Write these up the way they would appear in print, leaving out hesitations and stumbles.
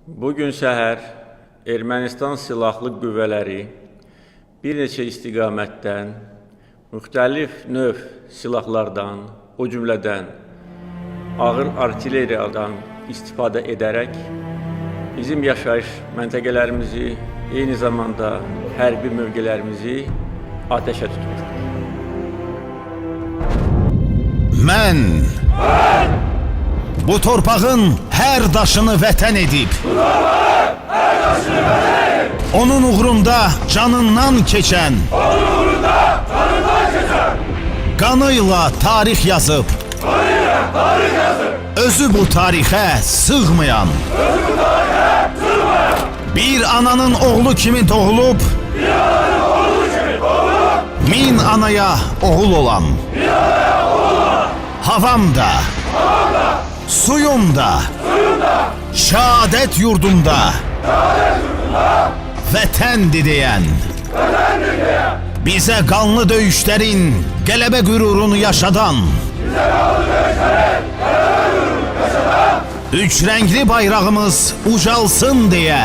Bugün səhər Ermənistan silahlı qüvvələri bir neçə istiqamətdən, müxtəlif növ silahlardan, o cümlədən ağır artilleriyadan istifadə edərək bizim yaşayış məntəqələrimizi, eyni zamanda hərbi mövqelərimizi ateşə tutmuşdur. Mən bu torpağın hər daşını vətən edib, onun uğrunda canından keçən, qanıyla tarix yazıb, özü bu tarixə sığmayan, bir ananın oğlu kimi doğulub, min anaya oğul olan, havam da, suyum da, şehadet yurdumda, vətəndir deyən, bize qanlı döyüşlərin qələbə qürurunu yaşadan, üç renkli bayrağımız ucalsın diye,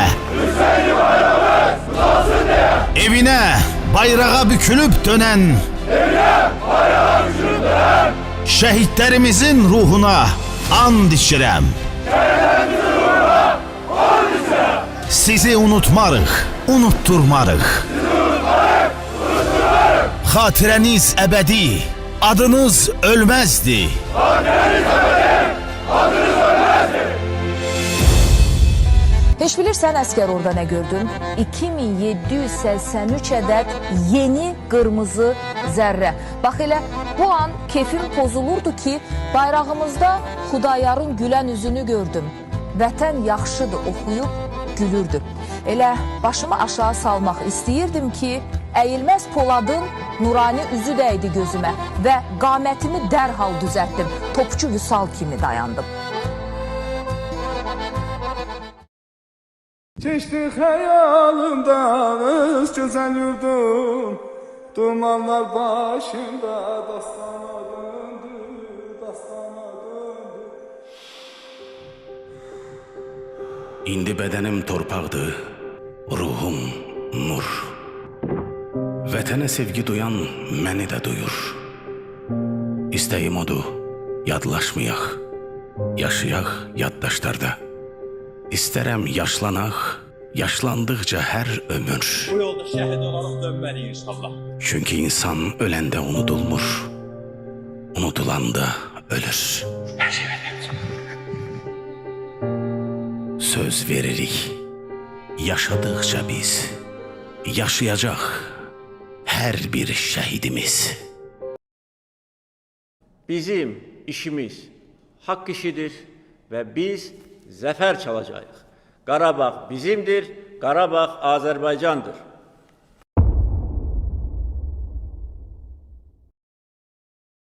evine bayrağa bükülüp dönen, şehitlerimizin ruhuna and içirəm. Sizi unutmarıq, unutturmarıq. Xatirəniz əbədi, adınız ölməzdi. Heç bilirsən əskər orada nə gördüm? 2783 ədəd yeni qırmızı zərrə. Bax elə bu an keyfim pozulurdu ki, bayrağımızda Xudayarın gülən üzünü gördüm. Vətən yaxşıdır oxuyub gülürdü. Elə başımı aşağı salmaq istəyirdim ki, əyilməz Poladın nurani üzü dəydi gözümə və qamətimi dərhal düzəltdim. Topçu Vüsal kimi dayandım. Geçti hayalımdan öz güzel yurdum, dumanlar başında dastana döndü, dastana döndü. İndi bədənim torpaqdır, ruhum nur. Vətənə sevgi duyan məni də duyur. İstəyim odur, yadlaşmayaq, yaşayaq yaddaşlarda. İstərəm yaşlanaq, yaşlandıqca hər ömür. Bu yolda şəhid olaraq dönməli inşallah. Çünki insan öləndə unudulmur, unudulanda ölür. Söz veririk, yaşadıqca biz, yaşayacaq hər bir şəhidimiz. Bizim işimiz haqq işidir və biz zəfər çalacağıq. Qarabağ bizimdir, Qarabağ Azərbaycandır.